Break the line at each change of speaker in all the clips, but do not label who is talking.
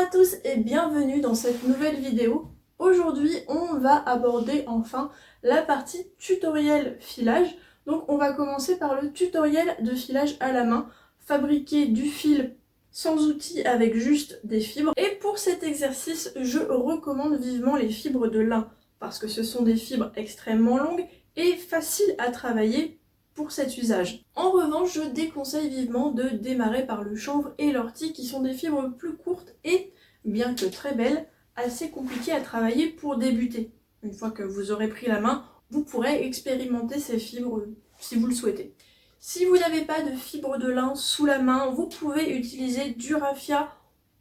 à tous et bienvenue dans cette nouvelle vidéo. Aujourd'hui, on va aborder enfin la partie tutoriel filage. Donc on va commencer par le tutoriel de filage à la main, fabriquer du fil sans outils avec juste des fibres. Et pour cet exercice, je recommande vivement les fibres de lin parce que ce sont des fibres extrêmement longues et faciles à travailler pour cet usage. En revanche, je déconseille vivement de démarrer par le chanvre et l'ortie qui sont des fibres plus courtes et, bien que très belles, assez compliquées à travailler pour débuter. Une fois que vous aurez pris la main, vous pourrez expérimenter ces fibres si vous le souhaitez. Si vous n'avez pas de fibres de lin sous la main, vous pouvez utiliser du raffia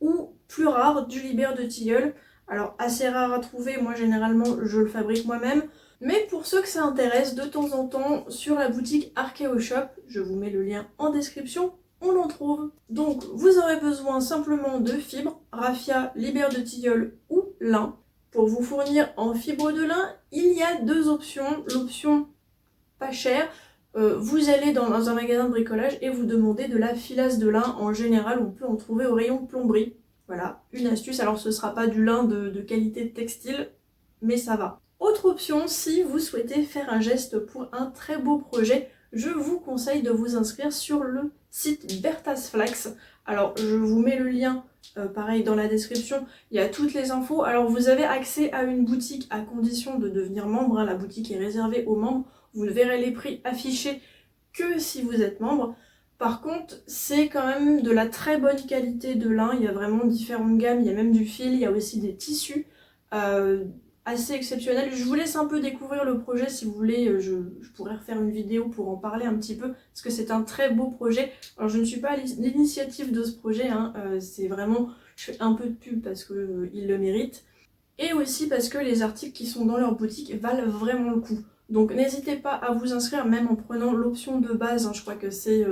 ou, plus rare, du Libère de tilleul. Alors assez rare à trouver, moi généralement je le fabrique moi-même. Mais pour ceux que ça intéresse, de temps en temps, sur la boutique Archeo Shop, je vous mets le lien en description, on en trouve. Donc vous aurez besoin simplement de fibres, raffia, Libère de tilleul ou lin. Pour vous fournir en fibres de lin, il y a deux options. L'option pas chère, vous allez dans un magasin de bricolage et vous demandez de la filasse de lin. En général, on peut en trouver au rayon plomberie. Voilà, une astuce. Alors ce sera pas du lin de qualité textile, mais ça va. Autre option, si vous souhaitez faire un geste pour un très beau projet, je vous conseille de vous inscrire sur le site Berthas Flax. Alors je vous mets le lien pareil dans la description, il y a toutes les infos. Alors vous avez accès à une boutique à condition de devenir membre, hein. La boutique est réservée aux membres, vous ne verrez les prix affichés que si vous êtes membre. Par contre, c'est quand même de la très bonne qualité de lin, il y a vraiment différentes gammes, il y a même du fil, il y a aussi des tissus. Assez exceptionnel. Je vous laisse un peu découvrir le projet si vous voulez, je pourrais refaire une vidéo pour en parler un petit peu, parce que c'est un très beau projet. Alors je ne suis pas à l'initiative de ce projet, hein, c'est vraiment, je fais un peu de pub parce qu'ils le méritent, et aussi parce que les articles qui sont dans leur boutique valent vraiment le coup. Donc n'hésitez pas à vous inscrire, même en prenant l'option de base, hein, je crois que c'est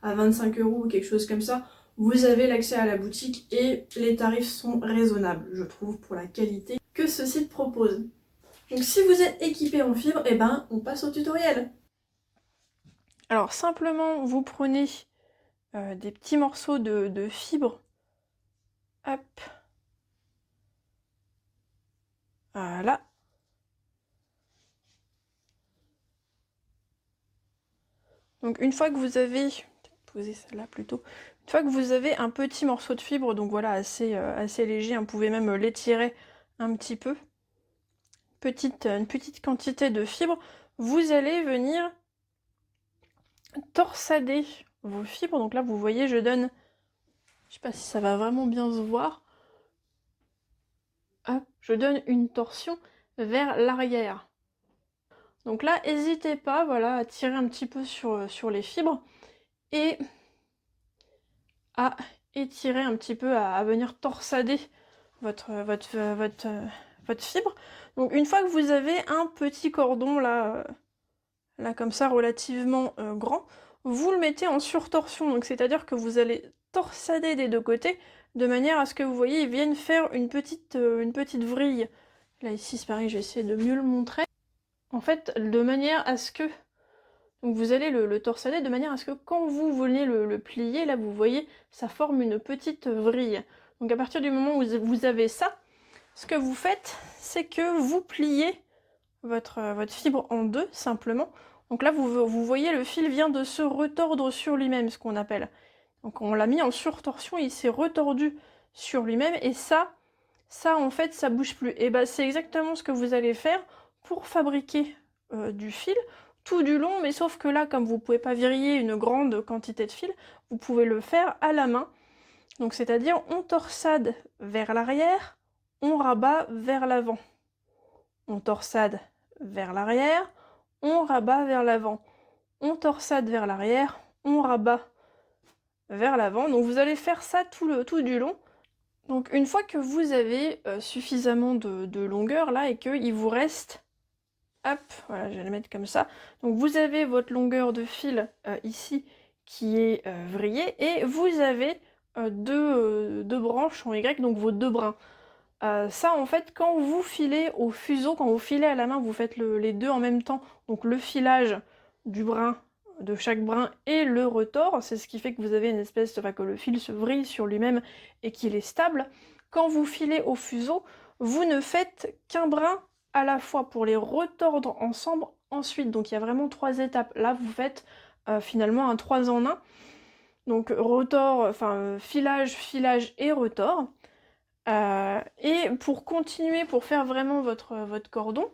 à 25 € ou quelque chose comme ça. Vous avez l'accès à la boutique et les tarifs sont raisonnables, je trouve, pour la qualité que ce site propose. Donc si vous êtes équipé en fibre, eh ben on passe au tutoriel. Alors simplement vous prenez des petits morceaux de fibre. Hop. Voilà. Donc une fois que vous avez, poser celle-là plutôt, une fois que vous avez un petit morceau de fibre, donc voilà, assez léger, vous pouvez même l'étirer un petit peu, une petite quantité de fibre, vous allez venir torsader vos fibres. Donc là vous voyez, je donne, je sais pas si ça va vraiment bien se voir, hop, je donne une torsion vers l'arrière. Donc là, n'hésitez pas, voilà, à tirer un petit peu sur les fibres et à étirer un petit peu, à venir torsader votre fibre. Donc une fois que vous avez un petit cordon là comme ça, relativement grand, vous le mettez en surtorsion. Donc c'est-à-dire que vous allez torsader des deux côtés, de manière à ce que vous voyez, ils viennent faire une petite vrille. Là ici c'est pareil, je vais essayer de mieux le montrer. En fait, de manière à ce que... Donc vous allez le torsader de manière à ce que quand vous venez le plier, là vous voyez, ça forme une petite vrille. Donc à partir du moment où vous avez ça, ce que vous faites, c'est que vous pliez votre fibre en deux, simplement. Donc là, vous voyez, le fil vient de se retordre sur lui-même, ce qu'on appelle. Donc on l'a mis en surtorsion, il s'est retordu sur lui-même, et ça en fait, ça bouge plus. Et bah c'est exactement ce que vous allez faire pour fabriquer du fil tout du long, mais sauf que là, comme vous ne pouvez pas vriller une grande quantité de fil, vous pouvez le faire à la main. Donc c'est-à-dire, on torsade vers l'arrière, on rabat vers l'avant. On torsade vers l'arrière, on rabat vers l'avant. On torsade vers l'arrière, on rabat vers l'avant. Donc vous allez faire ça tout du long. Donc une fois que vous avez suffisamment de longueur là et qu'il vous reste, hop, voilà, je vais le mettre comme ça. Donc vous avez votre longueur de fil ici qui est vrillée et vous avez deux branches en Y, donc vos deux brins. Ça en fait, quand vous filez au fuseau, quand vous filez à la main, vous faites les deux en même temps, donc le filage du brin, de chaque brin et le retors, c'est ce qui fait que vous avez une espèce, enfin que le fil se vrille sur lui-même et qu'il est stable.
quand vous filez au fuseau, vous ne faites qu'un brin à la fois pour les retordre ensemble ensuite. Donc il y a vraiment 3 étapes. Là, vous faites finalement un 3 en 1. Donc retord, filage, filage et retord. Et pour continuer, pour faire vraiment votre cordon,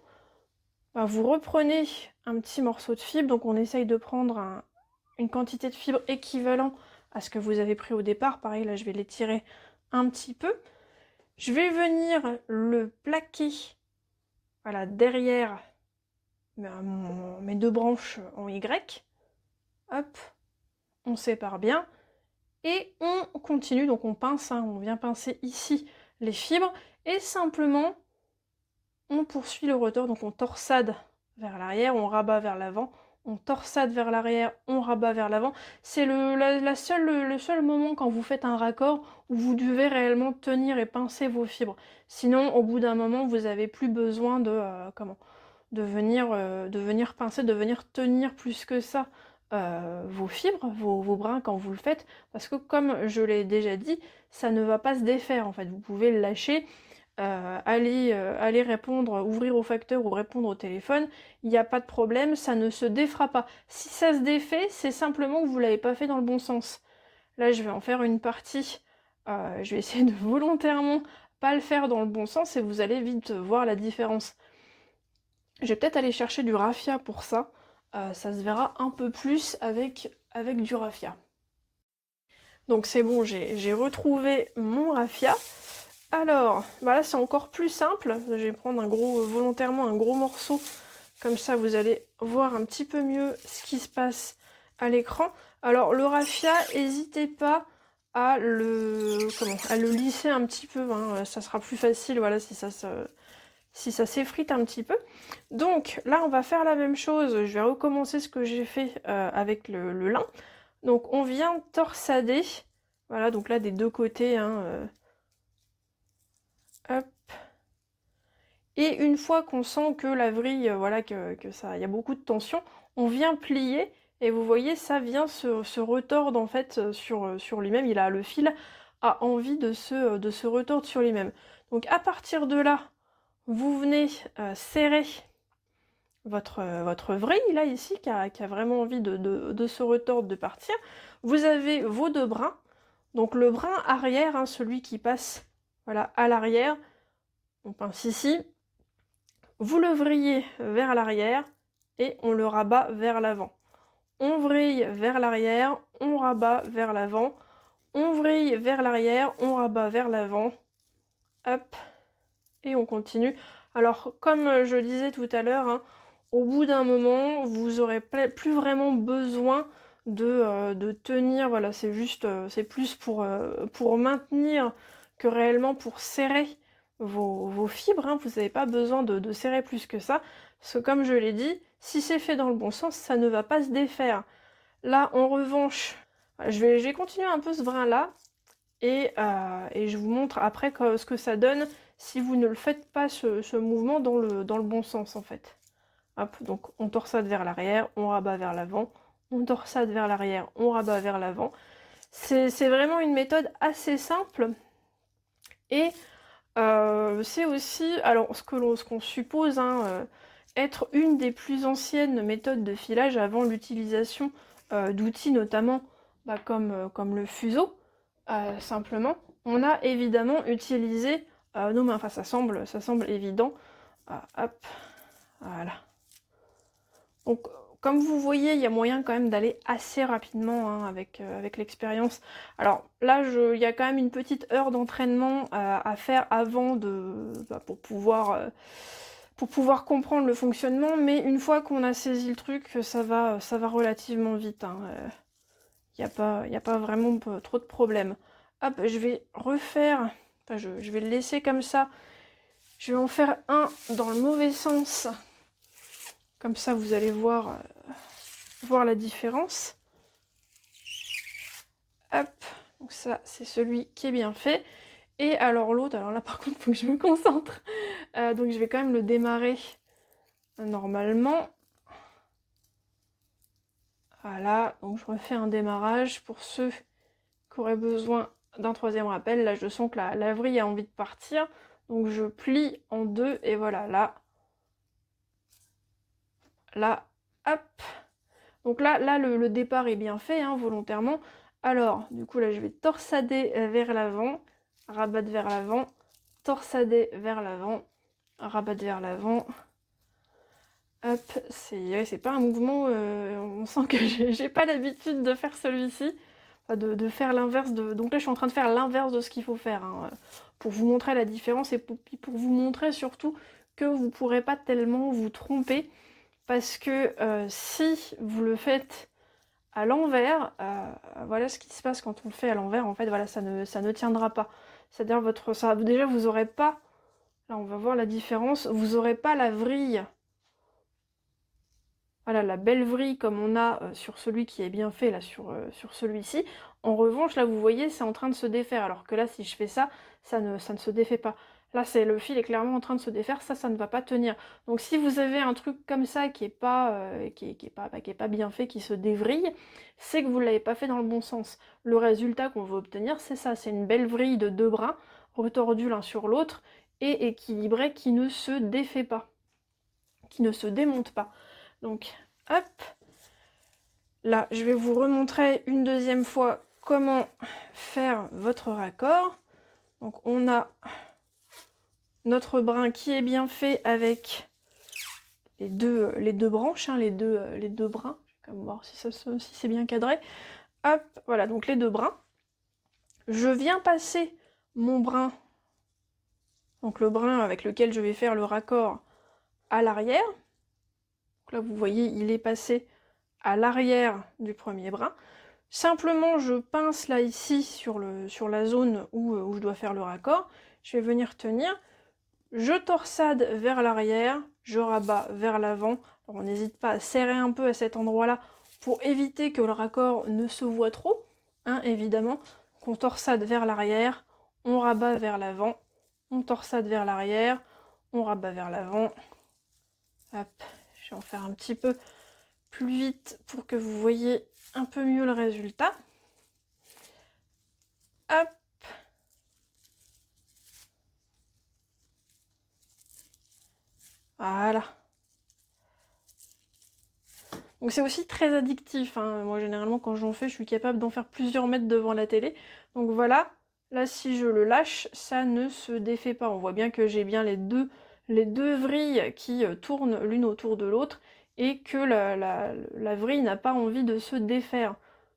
bah, vous reprenez un petit morceau de fibre. Donc on essaye de prendre une quantité de fibre équivalent à ce que vous avez pris au départ. Pareil, là je vais l'étirer un petit peu. Je vais venir le plaquer, voilà, derrière mes 2 branches en Y. Hop, on sépare bien. Et on continue, donc on pince, hein, on vient pincer ici les fibres. Et simplement, on poursuit le retord, donc on torsade vers l'arrière, on rabat vers l'avant. On torsade vers l'arrière, on rabat vers l'avant. C'est le seul moment quand vous faites un raccord où vous devez réellement tenir et pincer vos fibres. Sinon, au bout d'un moment, vous n'avez plus besoin de venir pincer, de venir tenir plus que ça vos fibres, vos brins quand vous le faites, parce que comme je l'ai déjà dit, ça ne va pas se défaire en fait. Vous pouvez le lâcher, aller répondre, ouvrir au facteur ou répondre au téléphone, il n'y a pas de problème, ça ne se défera pas. Si ça se défait, c'est simplement que vous l'avez pas fait dans le bon sens. Là, je vais en faire une partie, je vais essayer de volontairement pas le faire dans le bon sens et vous allez vite voir la différence. Je vais peut-être aller chercher du raffia pour ça. Ça se verra un peu plus avec du raffia. Donc c'est bon, j'ai retrouvé mon raffia. Alors, bah là c'est encore plus simple. Je vais prendre volontairement un gros morceau. Comme ça, vous allez voir un petit peu mieux ce qui se passe à l'écran. Alors, le raffia, n'hésitez pas à le lisser un petit peu. Hein. Ça sera plus facile, voilà, si ça s'effrite un petit peu. Donc là, on va faire la même chose. Je vais recommencer ce que j'ai fait avec le lin. Donc on vient torsader. Voilà, donc là des 2 côtés. Hein, hop. Et une fois qu'on sent que la vrille, voilà, que ça, il y a beaucoup de tension, on vient plier. Et vous voyez, ça vient se retordre en fait sur lui-même. Le fil a envie de se retordre sur lui-même. Donc à partir de là, vous venez serrer votre vrille, là, ici, qui a vraiment envie de se retordre, de partir. Vous avez vos 2 brins. Donc le brin arrière, hein, celui qui passe voilà, à l'arrière, on pince ici. Vous le vrillez vers l'arrière et on le rabat vers l'avant. On vrille vers l'arrière, on rabat vers l'avant. On vrille vers l'arrière, on rabat vers l'avant. Hop, et on continue. Alors, comme je disais tout à l'heure, hein, au bout d'un moment, vous aurez plus vraiment besoin de tenir. Voilà, c'est juste, c'est plus pour maintenir que réellement pour serrer vos fibres. Hein. Vous n'avez pas besoin de serrer plus que ça. Parce que comme je l'ai dit, si c'est fait dans le bon sens, ça ne va pas se défaire. Là, en revanche, je vais continuer un peu ce brin-là. Et je vous montre après ce que ça donne si vous ne le faites pas ce mouvement dans le bon sens en fait. Hop, donc on torsade vers l'arrière, on rabat vers l'avant, on torsade vers l'arrière, on rabat vers l'avant. C'est vraiment une méthode assez simple et c'est aussi, alors ce qu'on suppose être une des plus anciennes méthodes de filage avant l'utilisation d'outils notamment comme le fuseau. Simplement, on a évidemment utilisé nos mains. Enfin, ça semble évident. Hop, voilà. Donc, comme vous voyez, il y a moyen quand même d'aller assez rapidement hein, avec l'expérience. Alors là, il y a quand même une petite heure d'entraînement à faire avant pour pouvoir comprendre le fonctionnement. Mais une fois qu'on a saisi le truc, ça va relativement vite. Hein. Il n'y a pas vraiment trop de problèmes. Hop, je vais refaire, enfin je vais le laisser comme ça. Je vais en faire un dans le mauvais sens. Comme ça, vous allez voir la différence. Hop, donc ça, c'est celui qui est bien fait. Et alors l'autre, alors là par contre, il faut que je me concentre. Donc je vais quand même le démarrer normalement. Voilà, donc je refais un démarrage pour ceux qui auraient besoin d'un troisième rappel. Là, je sens que la vrille a envie de partir. Donc, je plie en deux et voilà, là. Là, hop. Donc là le départ est bien fait, hein, volontairement. Alors, du coup, là, je vais torsader vers l'avant, rabattre vers l'avant, torsader vers l'avant, rabattre vers l'avant. Hop, c'est pas un mouvement, on sent que j'ai pas l'habitude de faire celui-ci, enfin, de faire l'inverse de... Donc là, je suis en train de faire l'inverse de ce qu'il faut faire, hein, pour vous montrer la différence et pour vous montrer surtout que vous pourrez pas tellement vous tromper, parce que si vous le faites à l'envers, voilà ce qui se passe quand on le fait à l'envers, en fait, voilà, ça ne tiendra pas. C'est-à-dire, déjà, vous aurez pas, là, on va voir la différence, vous aurez pas la vrille. Voilà, la belle vrille comme on a sur celui qui est bien fait, là, sur celui-ci. En revanche, là, vous voyez, c'est en train de se défaire, alors que là, si je fais ça, ça ne se défait pas. Là, le fil est clairement en train de se défaire, ça ne va pas tenir. Donc si vous avez un truc comme ça qui est pas, qui est pas bien fait, qui se dévrille, c'est que vous ne l'avez pas fait dans le bon sens. Le résultat qu'on veut obtenir, c'est ça, c'est une belle vrille de deux brins, retordus l'un sur l'autre, et équilibré, qui ne se défait pas, qui ne se démonte pas. Donc, hop, là, je vais vous remontrer une deuxième fois comment faire votre raccord. Donc, on a notre brin qui est bien fait avec les deux branches, hein, les deux brins. Je vais quand même voir si c'est bien cadré. Hop, voilà, donc les deux brins. Je viens passer mon brin, donc le brin avec lequel je vais faire le raccord, à l'arrière. Là, vous voyez, il est passé à l'arrière du premier brin. Simplement, je pince là, ici, sur la zone où je dois faire le raccord. Je vais venir tenir. Je torsade vers l'arrière, je rabats vers l'avant. On n'hésite pas à serrer un peu à cet endroit-là pour éviter que le raccord ne se voit trop, hein, évidemment. On torsade vers l'arrière, on rabat vers l'avant, on torsade vers l'arrière, on rabat vers l'avant. Hop, je vais en faire un petit peu plus vite pour que vous voyez un peu mieux le résultat. Hop. Voilà. Donc c'est aussi très addictif, hein. Moi généralement quand j'en fais, je suis capable d'en faire plusieurs mètres devant la télé. Donc voilà, là si je le lâche, ça ne se défait pas. On voit bien que j'ai bien les deux vrilles qui tournent l'une autour de l'autre et que la vrille n'a pas envie de se défaire.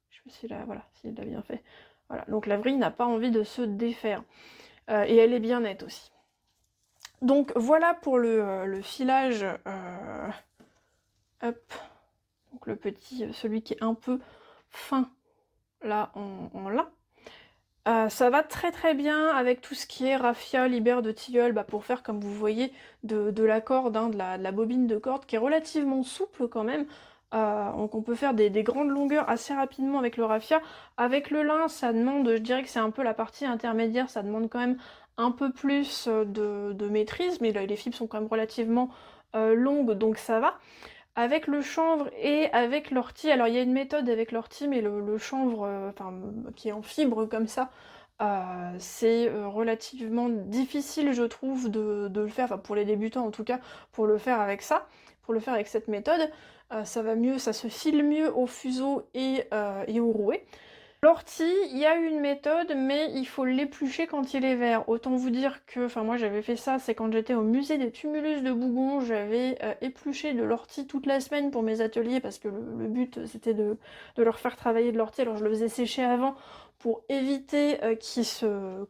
Je sais pas si là, voilà, si elle l'a bien fait. Voilà, donc la vrille n'a pas envie de se défaire. Et elle est bien nette aussi. Donc voilà pour le filage. Hop. Donc le petit, celui qui est un peu fin là en lin. Ça va très très bien avec tout ce qui est raffia, libère de tilleul, pour faire, comme vous voyez, de la corde, hein, de la bobine de corde qui est relativement souple quand même. Donc on peut faire des grandes longueurs assez rapidement avec le raffia. Avec le lin, ça demande, je dirais que c'est un peu la partie intermédiaire, ça demande quand même un peu plus de maîtrise, mais là, les fibres sont quand même relativement longues, donc ça va. Avec le chanvre et avec l'ortie, alors il y a une méthode avec l'ortie, mais le chanvre, qui est en fibre comme ça, c'est relativement difficile, je trouve, de le faire, enfin pour les débutants en tout cas, pour le faire avec ça, pour le faire avec cette méthode. Ça va mieux, ça se file mieux au fuseau et au rouet. L'ortie, il y a une méthode, mais il faut l'éplucher quand il est vert. Autant vous dire que, enfin moi j'avais fait ça, c'est quand j'étais au musée des tumulus de Bougon, j'avais épluché de l'ortie toute la semaine pour mes ateliers, parce que le but c'était de leur faire travailler de l'ortie, alors je le faisais sécher avant pour éviter qu'il se...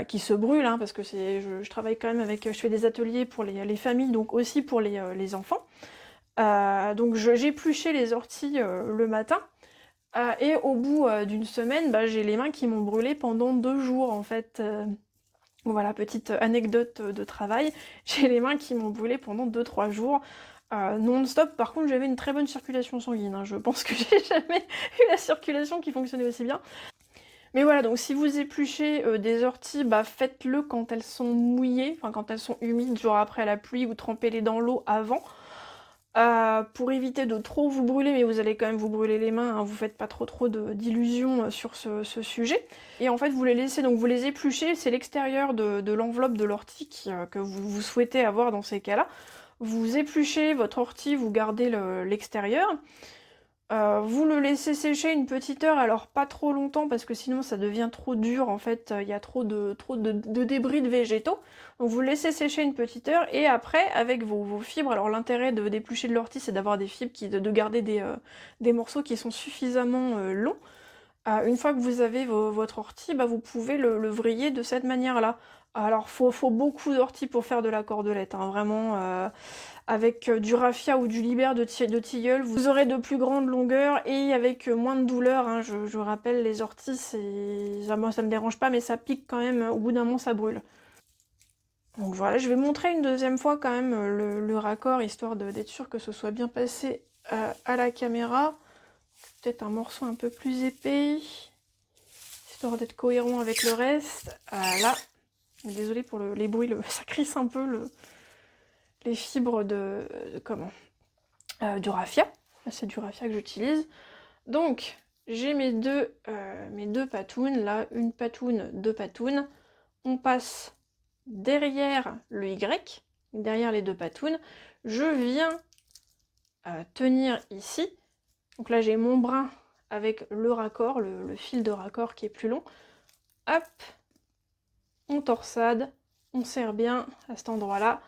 qu'il se brûle, hein, parce que je travaille quand même avec... Je fais des ateliers pour les familles, donc aussi pour les enfants. Donc j'épluchais les orties le matin, et au bout d'une semaine, j'ai les mains qui m'ont brûlé pendant 2 jours en fait. Voilà, petite anecdote de travail. J'ai les mains qui m'ont brûlé pendant 2-3 jours. Non-stop, par contre j'avais une très bonne circulation sanguine, hein. Je pense que j'ai jamais eu la circulation qui fonctionnait aussi bien. Mais voilà, donc si vous épluchez des orties, faites-le quand elles sont mouillées, enfin quand elles sont humides, genre après la pluie, ou trempez-les dans l'eau avant. pour éviter de trop vous brûler, mais vous allez quand même vous brûler les mains, hein, vous faites pas trop d'illusions sur ce sujet. Et en fait vous les laissez, donc vous les épluchez, c'est l'extérieur de l'enveloppe de l'ortie que vous souhaitez avoir dans ces cas-là. Vous épluchez votre ortie, vous gardez l'extérieur. Vous le laissez sécher une petite heure, alors pas trop longtemps parce que sinon ça devient trop dur, en fait il y a trop de débris de végétaux. Donc vous le laissez sécher une petite heure et après avec vos fibres, alors l'intérêt d'éplucher de l'ortie c'est d'avoir des fibres, de garder des morceaux qui sont suffisamment longs. Une fois que vous avez votre ortie, bah, vous pouvez le vriller de cette manière-là. Alors faut beaucoup d'ortie pour faire de la cordelette, hein, vraiment. Avec du raffia ou du libère de tilleul, vous aurez de plus grandes longueurs et avec moins de douleur, hein. Je rappelle, les orties, moi ça me dérange pas, mais ça pique quand même, au bout d'un moment ça brûle. Donc voilà, je vais montrer une deuxième fois quand même le raccord, histoire d'être sûr que ce soit bien passé à la caméra. Peut-être un morceau un peu plus épais, histoire d'être cohérent avec le reste. Là, désolée pour les bruits, ça crisse un peu les fibres du raffia. C'est du raffia que j'utilise. Donc, j'ai mes deux patounes. Là, une patoune, deux patounes. On passe derrière le Y, derrière les deux patounes. Je viens tenir ici. Donc là, j'ai mon brin avec le raccord, le fil de raccord qui est plus long. Hop, on torsade, on serre bien à cet endroit-là.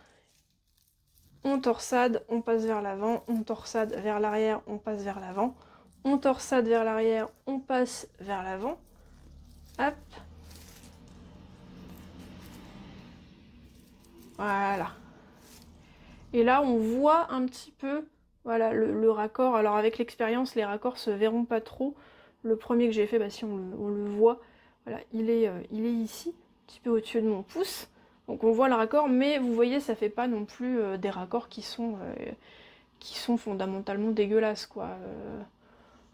On torsade, on passe vers l'avant, on torsade vers l'arrière, on passe vers l'avant, on torsade vers l'arrière, on passe vers l'avant. Hop. Voilà. Et là, on voit un petit peu, voilà, le raccord. Alors avec l'expérience, les raccords se verront pas trop. Le premier que j'ai fait, bah, si on le voit, voilà, il est ici, un petit peu au-dessus de mon pouce. Donc on voit le raccord, mais vous voyez, ça fait pas non plus des raccords qui sont fondamentalement dégueulasses, quoi.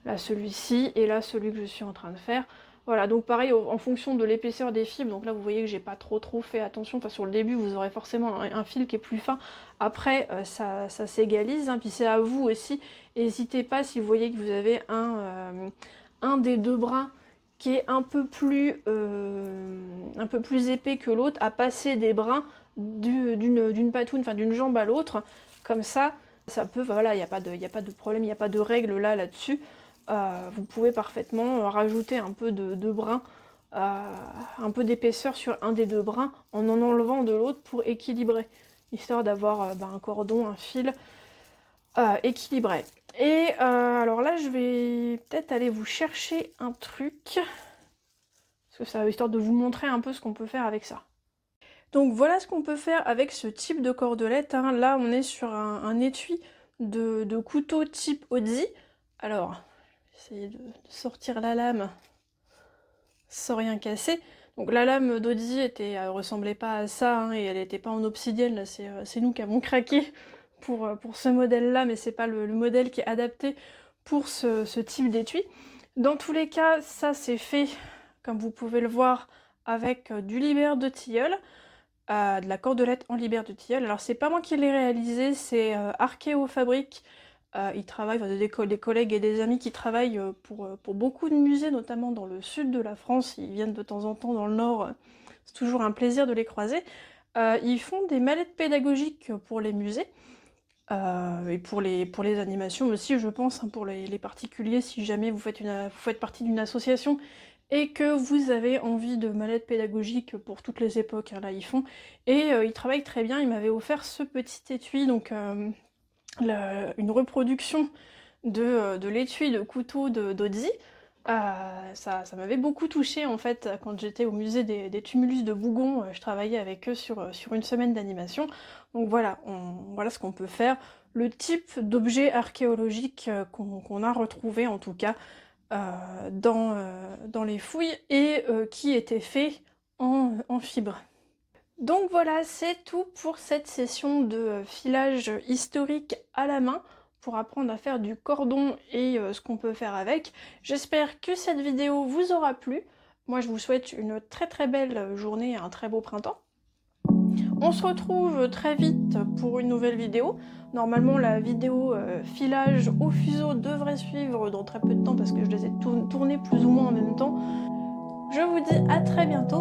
Là, celui-ci, et là, celui que je suis en train de faire. Voilà, donc pareil, en fonction de l'épaisseur des fibres, donc là, vous voyez que j'ai pas trop fait attention. Enfin, sur le début, vous aurez forcément un fil qui est plus fin. Après, ça s'égalise, hein. Puis c'est à vous aussi. N'hésitez pas, si vous voyez que vous avez un des deux brins qui est un peu plus épais que l'autre, à passer des brins d'une patoune, enfin d'une jambe à l'autre, comme ça peut, voilà, il n'y a pas de problème, il n'y a pas de règle là-dessus. Vous pouvez parfaitement rajouter un peu de brin, un peu d'épaisseur sur un des deux brins en enlevant de l'autre pour équilibrer, histoire d'avoir un cordon, un fil équilibré. Et alors là, je vais peut-être aller vous chercher un truc, parce que ça va, histoire de vous montrer un peu ce qu'on peut faire avec ça. Donc voilà ce qu'on peut faire avec ce type de cordelette, hein. Là, on est sur un étui de couteau type Ozzy. Alors, essayer de sortir la lame sans rien casser. Donc la lame d'Ozzy ressemblait pas à ça, hein, et elle n'était pas en obsidienne. Là, c'est nous qui avons craqué pour ce modèle-là, mais c'est pas le modèle qui est adapté pour ce type d'étui. Dans tous les cas, ça c'est fait, comme vous pouvez le voir, avec du libère de tilleul, de la cordelette en libère de tilleul. Alors c'est pas moi qui l'ai réalisé, c'est Archéo Fabrique. Ils travaillent, des collègues et des amis qui travaillent pour beaucoup de musées, notamment dans le sud de la France. Ils viennent de temps en temps dans le nord, c'est toujours un plaisir de les croiser. Ils font des mallettes pédagogiques pour les musées, et pour les animations aussi, je pense, hein, pour les particuliers, si jamais vous faites partie d'une association et que vous avez envie de mallettes pédagogiques pour toutes les époques, hein, là ils font. Et ils travaillent très bien, ils m'avaient offert ce petit étui, donc une reproduction de l'étui de couteau d'Ozzy. Ça m'avait beaucoup touchée en fait quand j'étais au musée des tumulus de Bougon. Je travaillais avec eux sur une semaine d'animation. Donc voilà, voilà ce qu'on peut faire. Le type d'objet archéologique qu'on a retrouvé en tout cas dans les fouilles et qui était fait en fibre. Donc voilà, c'est tout pour cette session de filage historique à la main pour apprendre à faire du cordon et ce qu'on peut faire avec. J'espère que cette vidéo vous aura plu. Moi, je vous souhaite une très très belle journée et un très beau printemps. On se retrouve très vite pour une nouvelle vidéo. Normalement la vidéo filage au fuseau devrait suivre dans très peu de temps parce que je les ai tournés plus ou moins en même temps. Je vous dis à très bientôt